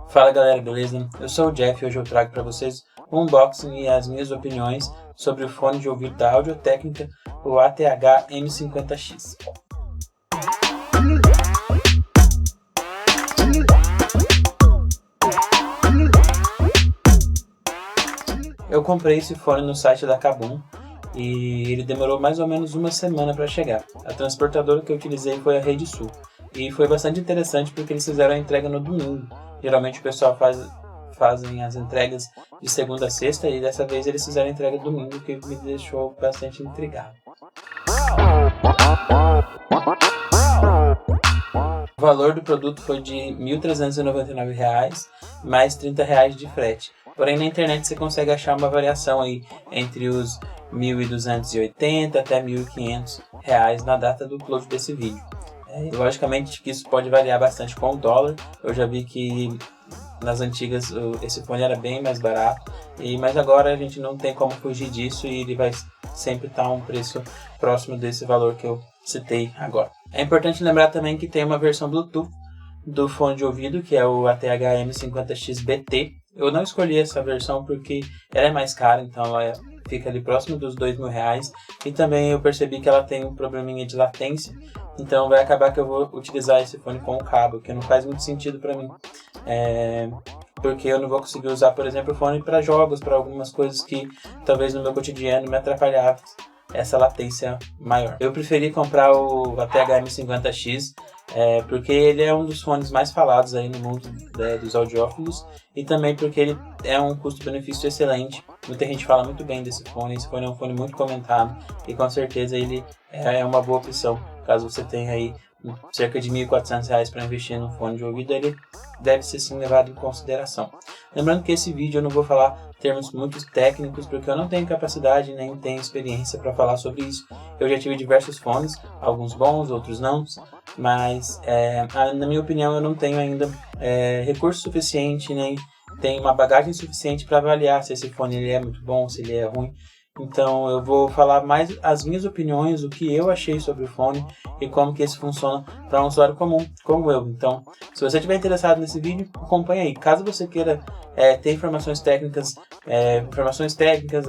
Fala galera, beleza? Eu sou o Jeff e hoje eu trago para vocês um unboxing e as minhas opiniões sobre o fone de ouvido da Audio-Técnica, o ATH M50X. Eu comprei esse fone no site da Kabum e ele demorou mais ou menos uma semana para chegar. A transportadora que eu utilizei foi a Rede Sul e foi bastante interessante porque eles fizeram a entrega no domingo. Geralmente o pessoal fazem as entregas de segunda a sexta e dessa vez eles fizeram a entrega domingo, que me deixou bastante intrigado. O valor do produto foi de R$ 1.399, mais R$ 30 de frete. Porém na internet você consegue achar uma variação aí entre os R$ 1.280 até R$ 1.500 na data do upload desse vídeo. Logicamente que isso pode variar bastante com o dólar. Eu já vi que nas antigas esse fone era bem mais barato, mas agora a gente não tem como fugir disso e ele vai sempre estar um preço próximo desse valor que eu citei agora. É importante lembrar também que tem uma versão Bluetooth do fone de ouvido, que é o ATH M50X BT. Eu não escolhi essa versão porque ela é mais cara, então ela fica ali próximo dos R$ 2.000, e também eu percebi que ela tem um probleminha de latência, então vai acabar que eu vou utilizar esse fone com o cabo, que não faz muito sentido para mim, porque eu não vou conseguir usar, por exemplo, o fone para jogos, para algumas coisas que talvez no meu cotidiano me atrapalhavam essa latência maior. Eu preferi comprar o ATH M50X porque ele é um dos fones mais falados aí no mundo dos audiófilos, e também porque ele é um custo-benefício excelente. Muita gente fala muito bem desse fone. Esse fone é um fone muito comentado e com certeza ele é uma boa opção. Caso você tenha aí cerca de R$ 1.400 para investir no fone de ouvido, ele deve ser sim levado em consideração. Lembrando que esse vídeo eu não vou falar termos muito técnicos, porque eu não tenho capacidade nem tenho experiência para falar sobre isso. Eu já tive diversos fones, alguns bons, outros não, mas na minha opinião eu não tenho ainda recurso suficiente, nem tenho uma bagagem suficiente para avaliar se esse fone ele é muito bom, se ele é ruim. Então eu vou falar mais as minhas opiniões, o que eu achei sobre o fone e como que isso funciona para um usuário comum como eu. Então, se você estiver interessado nesse vídeo, acompanhe aí. Caso você queira ter informações técnicas,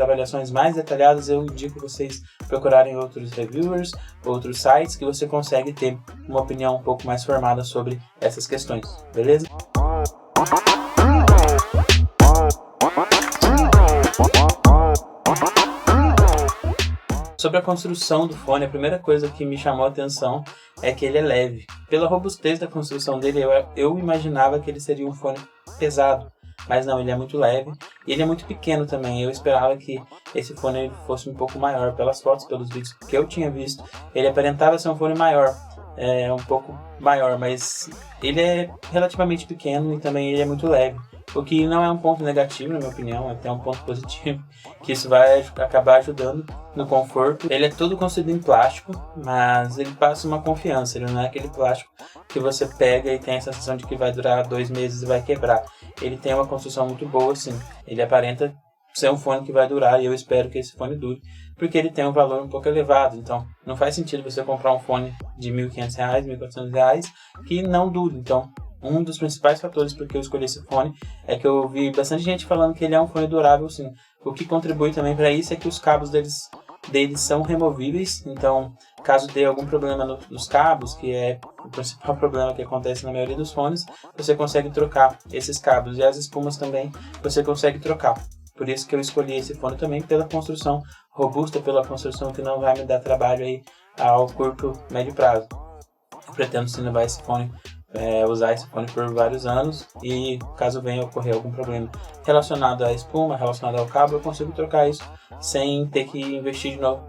avaliações mais detalhadas, eu indico vocês procurarem outros reviewers, outros sites, que você consegue ter uma opinião um pouco mais formada sobre essas questões, beleza? Sobre a construção do fone, a primeira coisa que me chamou a atenção é que ele é leve. Pela robustez da construção dele, eu imaginava que ele seria um fone pesado, mas não, ele é muito leve e ele é muito pequeno também. Eu esperava que esse fone fosse um pouco maior. Pelas fotos, pelos vídeos que eu tinha visto, ele aparentava ser um fone maior, um pouco maior, mas ele é relativamente pequeno e também ele é muito leve. O que não é um ponto negativo, na minha opinião, é até um ponto positivo, que isso vai acabar ajudando no conforto. Ele é todo construído em plástico, mas ele passa uma confiança. Ele não é aquele plástico que você pega e tem a sensação de que vai durar 2 meses e vai quebrar. Ele tem uma construção muito boa, sim. Ele aparenta ser um fone que vai durar, e eu espero que esse fone dure, porque ele tem um valor um pouco elevado. Então não faz sentido você comprar um fone de R$ 1.500, R$ 1.400 que não dure. Então um dos principais fatores porque eu escolhi esse fone é que eu vi bastante gente falando que ele é um fone durável, sim. O que contribui também para isso é que os cabos deles são removíveis, então caso dê algum problema nos cabos, que é o principal problema que acontece na maioria dos fones, você consegue trocar esses cabos. E as espumas também você consegue trocar. Por isso que eu escolhi esse fone também, pela construção robusta, pela construção que não vai me dar trabalho aí ao curto, médio prazo. Eu pretendo sim levar esse fone, usar esse fone por vários anos, e caso venha ocorrer algum problema relacionado à espuma, relacionado ao cabo, eu consigo trocar isso sem ter que investir de novo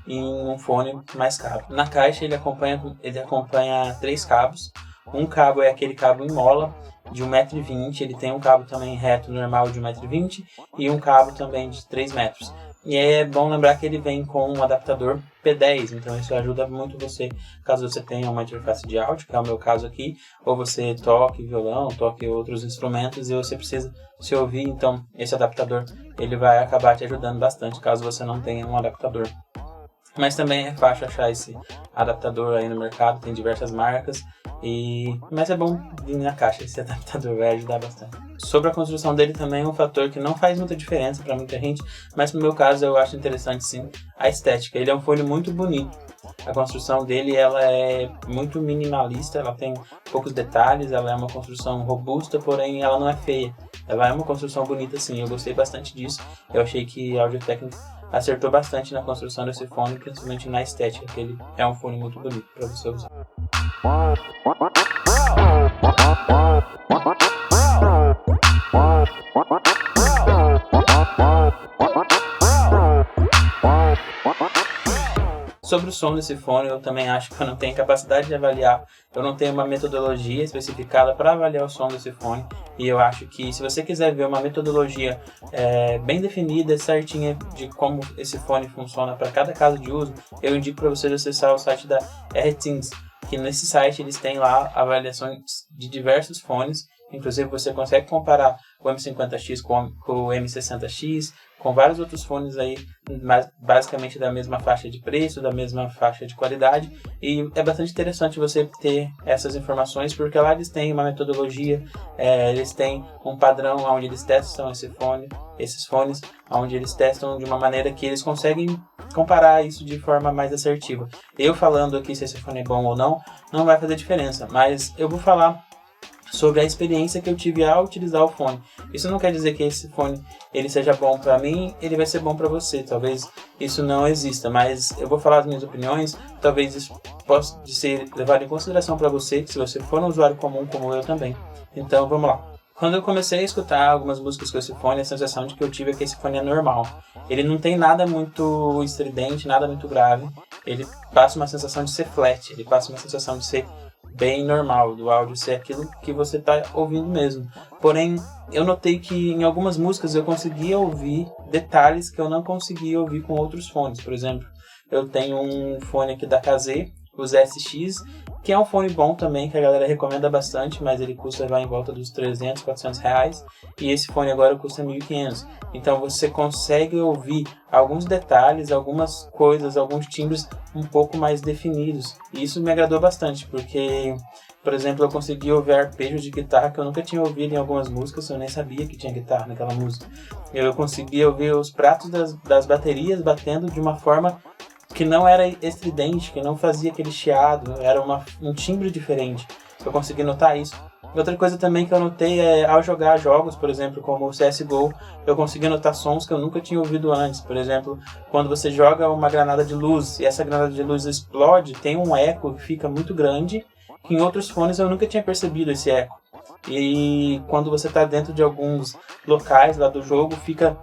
em um fone mais caro. Na caixa ele acompanha 3 cabos. Um cabo é aquele cabo em mola de 1,20 m, ele tem um cabo também reto normal de 1,20 m e um cabo também de 3 metros. E é bom lembrar que ele vem com um adaptador P10, então isso ajuda muito você, caso você tenha uma interface de áudio, que é o meu caso aqui, ou você toque violão, toque outros instrumentos e você precisa se ouvir, então esse adaptador ele vai acabar te ajudando bastante, caso você não tenha um adaptador. Mas também é fácil achar esse adaptador aí no mercado, tem diversas marcas, mas é bom vir na caixa, esse adaptador vai ajudar bastante. Sobre a construção dele também é um fator que não faz muita diferença para muita gente, mas no meu caso eu acho interessante sim a estética. Ele é um fone muito bonito, a construção dele ela é muito minimalista, ela tem poucos detalhes, ela é uma construção robusta, porém ela não é feia. Ela é uma construção bonita sim, eu gostei bastante disso, eu achei que a Audio-Technica acertou bastante na construção desse fone, principalmente na estética, que ele é um fone muito bonito para você usar. Sobre o som desse fone, eu também acho que eu não tenho capacidade de avaliar, eu não tenho uma metodologia especificada para avaliar o som desse fone, e eu acho que se você quiser ver uma metodologia bem definida, certinha de como esse fone funciona para cada caso de uso, eu indico para vocês acessar o site da RTings, que nesse site eles têm lá avaliações de diversos fones, inclusive você consegue comparar o M50X com o M60X, com vários outros fones aí, basicamente da mesma faixa de preço, da mesma faixa de qualidade, e é bastante interessante você ter essas informações, porque lá eles têm uma metodologia, eles têm um padrão onde eles testam esses fones, onde eles testam de uma maneira que eles conseguem comparar isso de forma mais assertiva. Eu falando aqui se esse fone é bom ou não vai fazer diferença, mas eu vou falar sobre a experiência que eu tive ao utilizar o fone. Isso não quer dizer que esse fone ele seja bom para mim, ele vai ser bom para você. Talvez isso não exista, mas eu vou falar as minhas opiniões. Talvez isso possa ser levado em consideração para você, se você for um usuário comum como eu também. Então vamos lá. Quando eu comecei a escutar algumas músicas com esse fone, a sensação de que eu tive é que esse fone é normal. Ele não tem nada muito estridente, nada muito grave. Ele passa uma sensação de ser flat, ele passa uma sensação de ser bem normal, do áudio ser aquilo que você está ouvindo mesmo. Porém, eu notei que em algumas músicas eu conseguia ouvir detalhes que eu não conseguia ouvir com outros fones. Por exemplo, eu tenho um fone aqui da KZ, o ZSX, que é um fone bom também, que a galera recomenda bastante, mas ele custa vai em volta dos 300, 400 reais, e esse fone agora custa 1.500. Então você consegue ouvir alguns detalhes, algumas coisas, alguns timbres um pouco mais definidos, e isso me agradou bastante, porque, por exemplo, eu consegui ouvir arpejos de guitarra que eu nunca tinha ouvido em algumas músicas, eu nem sabia que tinha guitarra naquela música. Eu consegui ouvir os pratos das baterias batendo de uma forma que não era estridente, que não fazia aquele chiado, era um timbre diferente. Eu consegui notar isso. Outra coisa também que eu notei é, ao jogar jogos, por exemplo, como o CSGO, eu consegui notar sons que eu nunca tinha ouvido antes. Por exemplo, quando você joga uma granada de luz e essa granada de luz explode, tem um eco que fica muito grande, que em outros fones eu nunca tinha percebido esse eco. E quando você está dentro de alguns locais lá do jogo, fica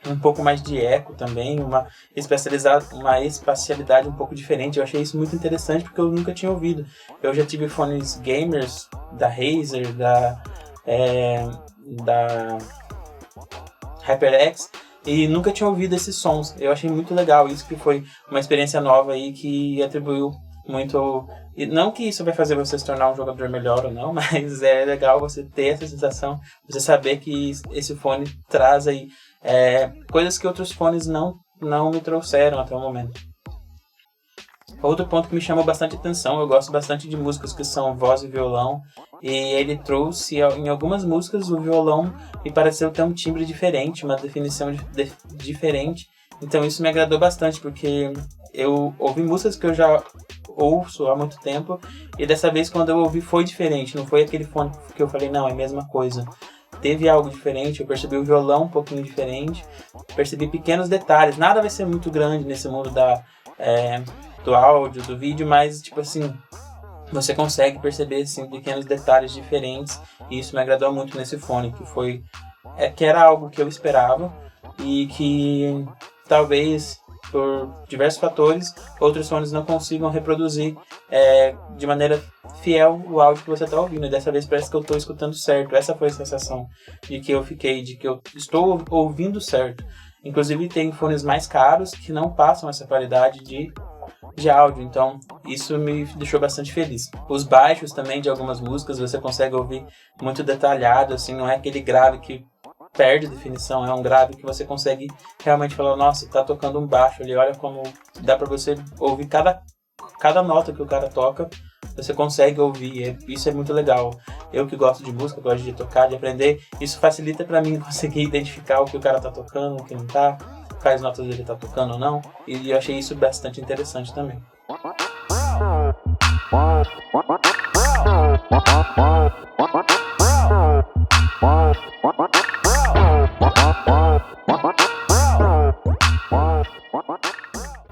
um pouco mais de eco também, uma espacialidade um pouco diferente. Eu achei isso muito interessante porque eu nunca tinha ouvido. Eu já tive fones gamers da Razer, da HyperX, e nunca tinha ouvido esses sons. Eu achei muito legal isso, que foi uma experiência nova aí que atribuiu muito. E não que isso vai fazer você se tornar um jogador melhor ou não, mas é legal você ter essa sensação, você saber que esse fone traz aí coisas que outros fones não me trouxeram até o momento. Outro ponto que me chamou bastante atenção, eu gosto bastante de músicas que são voz e violão, e ele trouxe em algumas músicas o violão me pareceu ter um timbre diferente, uma definição diferente. Então isso me agradou bastante, porque eu ouvi músicas que eu já ouço há muito tempo, e dessa vez quando eu ouvi foi diferente, não foi aquele fone que eu falei, não, é a mesma coisa. Teve algo diferente, eu percebi o violão um pouquinho diferente, percebi pequenos detalhes, nada vai ser muito grande nesse mundo do áudio, do vídeo, mas tipo assim, você consegue perceber assim, pequenos detalhes diferentes, e isso me agradou muito nesse fone, que era algo que eu esperava, e que talvez por diversos fatores outros fones não consigam reproduzir de maneira fiel o áudio que você está ouvindo, e dessa vez parece que eu estou escutando certo. Essa foi a sensação de que eu fiquei, de que eu estou ouvindo certo. Inclusive tem fones mais caros que não passam essa qualidade de áudio, então isso me deixou bastante feliz. Os baixos também de algumas músicas você consegue ouvir muito detalhado, assim, não é aquele grave que perde definição, é um grave que você consegue realmente falar, nossa, tá tocando um baixo ali, olha como dá pra você ouvir cada nota que o cara toca, você consegue ouvir, isso é muito legal. Eu que gosto de música, gosto de tocar, de aprender, isso facilita pra mim conseguir identificar o que o cara tá tocando, o que não tá, quais notas ele tá tocando ou não, e eu achei isso bastante interessante também.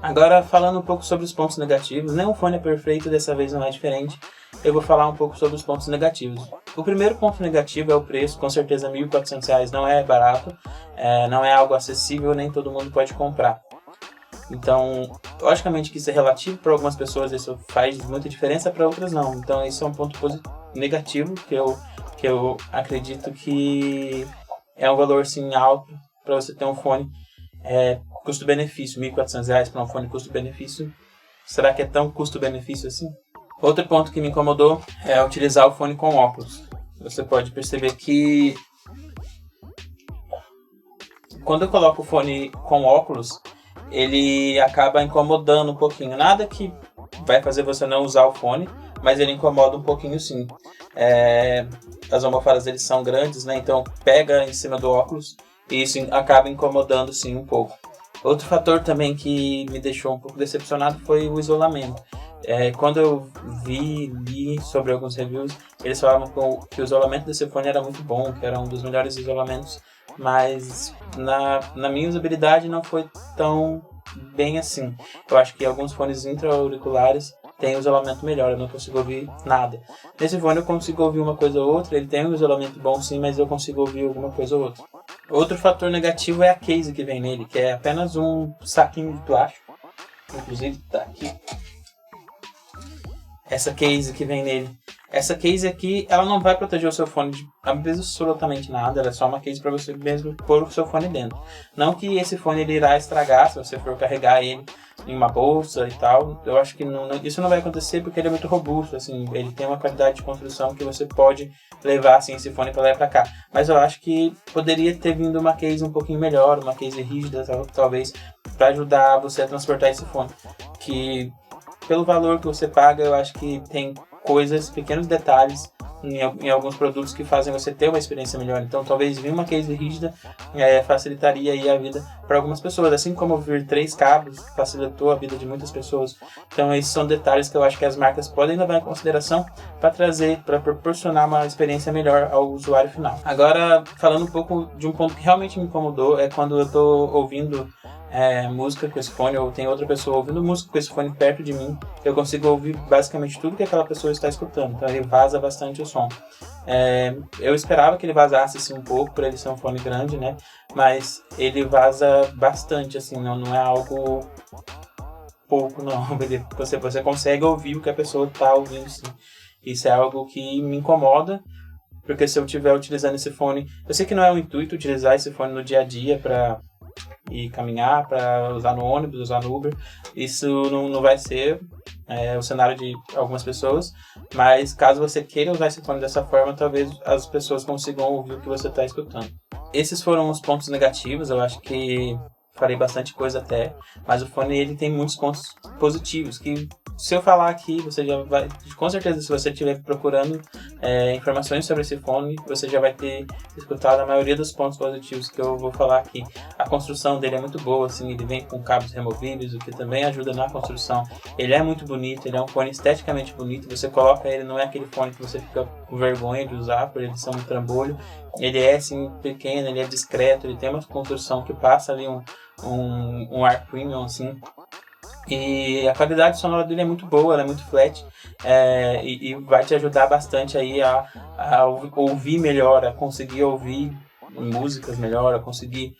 Agora, falando um pouco sobre os pontos negativos, nenhum fone é perfeito, dessa vez não é diferente. Eu vou falar um pouco sobre os pontos negativos. O primeiro ponto negativo é o preço, com certeza R$ 1.400 não é barato, não é algo acessível, nem todo mundo pode comprar. Então, logicamente que isso é relativo, para algumas pessoas isso faz muita diferença, para outras não. Então, isso é um ponto negativo que eu acredito que é um valor sim alto para você ter um fone. Custo-benefício, R$ 1.400 para um fone custo-benefício. Será que é tão custo-benefício assim? Outro ponto que me incomodou é utilizar o fone com óculos. Você pode perceber que quando eu coloco o fone com óculos, ele acaba incomodando um pouquinho. Nada que vai fazer você não usar o fone, mas ele incomoda um pouquinho sim. As almofadas deles são grandes, né? Então pega em cima do óculos e isso acaba incomodando sim um pouco. Outro fator também que me deixou um pouco decepcionado foi o isolamento. Quando eu li sobre alguns reviews, eles falavam que o isolamento desse fone era muito bom, que era um dos melhores isolamentos, mas na minha usabilidade não foi tão bem assim. Eu acho que alguns fones intra-auriculares têm um isolamento melhor, eu não consigo ouvir nada. Nesse fone eu consigo ouvir uma coisa ou outra, ele tem um isolamento bom sim, mas eu consigo ouvir alguma coisa ou outra. Outro fator negativo é a case que vem nele, que é apenas um saquinho de plástico. Inclusive tá aqui. Essa case que vem nele. Essa case aqui, ela não vai proteger o seu fone de absolutamente nada, ela é só uma case para você mesmo pôr o seu fone dentro. Não que esse fone ele irá estragar se você for carregar ele em uma bolsa e tal. Eu acho que isso não vai acontecer porque ele é muito robusto, assim, ele tem uma qualidade de construção que você pode levar assim, esse fone para lá e para cá. Mas eu acho que poderia ter vindo uma case um pouquinho melhor, uma case rígida talvez, para ajudar você a transportar esse fone. Que pelo valor que você paga, eu acho que tem coisas, pequenos detalhes em alguns produtos que fazem você ter uma experiência melhor. Então talvez vir uma case rígida facilitaria aí a vida para algumas pessoas, assim como vir 3 cabos facilitou a vida de muitas pessoas. Então esses são detalhes que eu acho que as marcas podem levar em consideração para proporcionar uma experiência melhor ao usuário final. Agora, falando um pouco de um ponto que realmente me incomodou, é quando eu estou ouvindo música com esse fone, ou tem outra pessoa ouvindo música com esse fone perto de mim, eu consigo ouvir basicamente tudo que aquela pessoa está escutando, então ele vaza bastante o som. Eu esperava que ele vazasse assim, um pouco, por ele ser um fone grande, né? Mas ele vaza bastante, assim, não é algo pouco, não. Você consegue ouvir o que a pessoa está ouvindo, sim. Isso é algo que me incomoda, porque se eu estiver utilizando esse fone, eu sei que não é o intuito utilizar esse fone no dia a dia para ir caminhar, para usar no ônibus, usar no Uber, isso não vai ser o cenário de algumas pessoas, mas caso você queira usar esse fone dessa forma, talvez as pessoas consigam ouvir o que você está escutando. Esses foram os pontos negativos, eu acho que falei bastante coisa até, mas o fone ele tem muitos pontos positivos, que se eu falar aqui, você já vai, com certeza, se você estiver procurando informações sobre esse fone, você já vai ter escutado a maioria dos pontos positivos que eu vou falar aqui. A construção dele é muito boa, assim, ele vem com cabos removíveis, o que também ajuda na construção. Ele é muito bonito, ele é um fone esteticamente bonito, você coloca ele, não é aquele fone que você fica com vergonha de usar, por ele ser um trambolho. Ele é, assim, pequeno, ele é discreto, ele tem uma construção que passa ali um ar premium, assim. E a qualidade sonora dele é muito boa, ela é muito flat, e vai te ajudar bastante aí a ouvir melhor, a conseguir ouvir músicas melhor, a conseguir,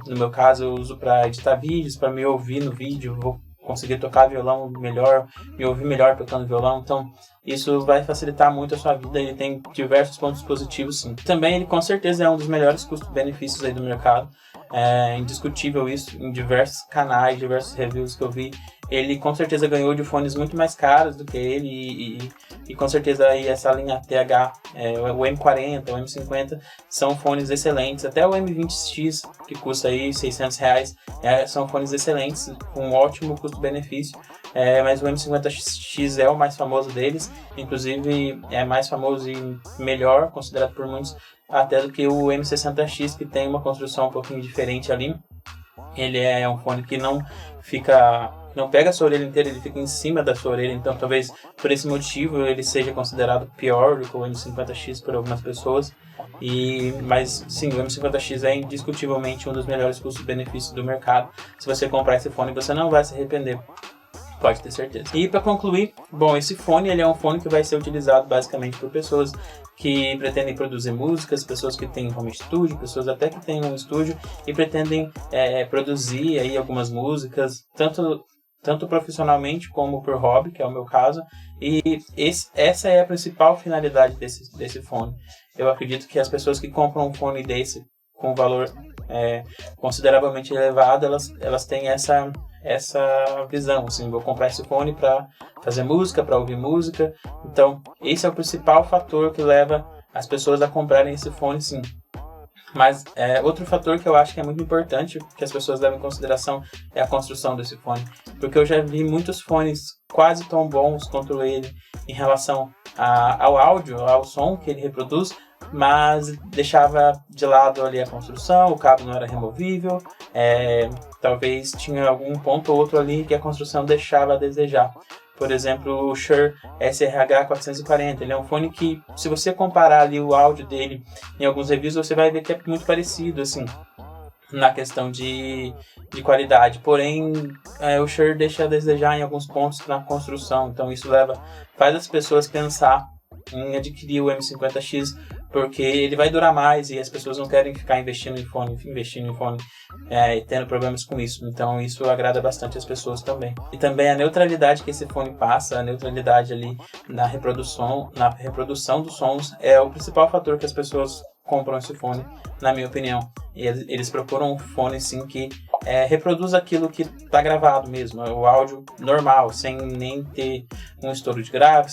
no meu caso eu uso para editar vídeos, para me ouvir no vídeo, vou conseguir tocar violão melhor, me ouvir melhor tocando violão, então isso vai facilitar muito a sua vida. Ele tem diversos pontos positivos, sim. Também ele com certeza é um dos melhores custo-benefícios aí do mercado, é indiscutível isso, em diversos canais, diversos reviews que eu vi. Ele com certeza ganhou de fones muito mais caros do que ele e com certeza aí essa linha TH, o M40, o M50 são fones excelentes, até o M20X que custa aí R$600, são fones excelentes, com um ótimo custo-benefício, mas o M50X é o mais famoso deles, inclusive é mais famoso e melhor, considerado por muitos, até do que o M60X, que tem uma construção um pouquinho diferente ali. Ele é um fone que não pega a sua orelha inteira, ele fica em cima da sua orelha, então talvez por esse motivo ele seja considerado pior do que o M50X por algumas pessoas. Mas sim, o M50X é indiscutivelmente um dos melhores custos-benefícios do mercado. Se você comprar esse fone, você não vai se arrepender. Pode ter certeza. E para concluir, bom, esse fone ele é um fone que vai ser utilizado basicamente por pessoas que pretendem produzir músicas, pessoas que têm home studio, pessoas até que têm um estúdio e pretendem produzir aí algumas músicas, tanto profissionalmente como por hobby, que é o meu caso. E essa é a principal finalidade desse fone. Eu acredito que as pessoas que compram um fone desse com valor consideravelmente elevado, elas têm essa visão, assim, vou comprar esse fone para fazer música, para ouvir música. Então, esse é o principal fator que leva as pessoas a comprarem esse fone, sim. Mas outro fator que eu acho que é muito importante, que as pessoas levam em consideração, é a construção desse fone. Porque eu já vi muitos fones quase tão bons quanto ele em relação ao áudio, ao som que ele reproduz, mas deixava de lado ali a construção, o cabo não era removível, talvez tinha algum ponto ou outro ali que a construção deixava a desejar. Por exemplo, o Shure SRH440, ele é um fone que, se você comparar ali o áudio dele em alguns reviews, você vai ver que é muito parecido, assim, na questão de qualidade. Porém, o Shure deixa a desejar em alguns pontos na construção, então isso faz as pessoas pensar em adquirir o M50X, porque ele vai durar mais e as pessoas não querem ficar investindo em fone e tendo problemas com isso. Então isso agrada bastante as pessoas também. E também a neutralidade que esse fone passa, a neutralidade ali na reprodução dos sons, é o principal fator que as pessoas compram esse fone, na minha opinião. E eles procuram um fone sim que reproduz aquilo que está gravado mesmo, o áudio normal, sem nem ter um estouro de grave,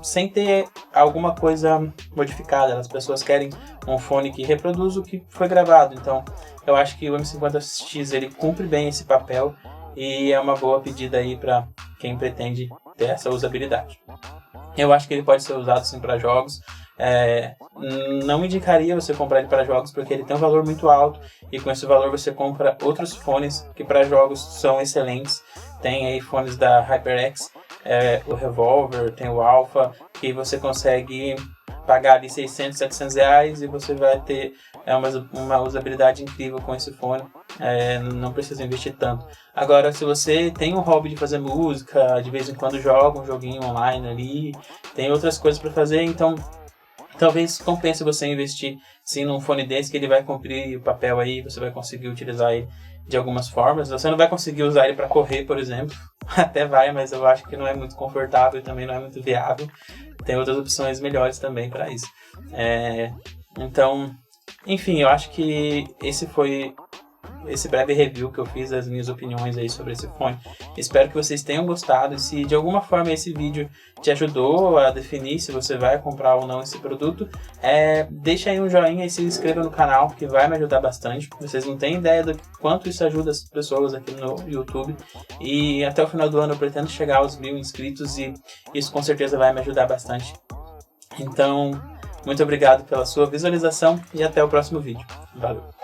sem ter alguma coisa modificada. As pessoas querem um fone que reproduz o que foi gravado. Então eu acho que o M50X ele cumpre bem esse papel e é uma boa pedida aí para quem pretende ter essa usabilidade. Eu acho que ele pode ser usado sim para jogos. Não indicaria você comprar ele para jogos porque ele tem um valor muito alto e com esse valor você compra outros fones que para jogos são excelentes. Tem aí fones da HyperX, o Revolver, tem o Alpha, que você consegue pagar ali 600, 700 reais e você vai ter uma usabilidade incrível com esse fone. Não precisa investir tanto. Agora, se você tem um hobby de fazer música, de vez em quando joga um joguinho online ali, tem outras coisas para fazer, então talvez compense você investir sim num fone desse, que ele vai cumprir o papel aí, você vai conseguir utilizar ele de algumas formas. Você não vai conseguir usar ele para correr, por exemplo, até vai, mas eu acho que não é muito confortável e também não é muito viável. Tem outras opções melhores também para isso. Então, enfim, eu acho que esse foi esse breve review que eu fiz, as minhas opiniões aí sobre esse fone. Espero que vocês tenham gostado, e se de alguma forma esse vídeo te ajudou a definir se você vai comprar ou não esse produto, deixa aí um joinha e se inscreva no canal, que vai me ajudar bastante. Vocês não têm ideia do quanto isso ajuda as pessoas aqui no YouTube, e até o final do ano eu pretendo chegar aos 1000 inscritos, e isso com certeza vai me ajudar bastante. Então, muito obrigado pela sua visualização e até o próximo vídeo. Valeu!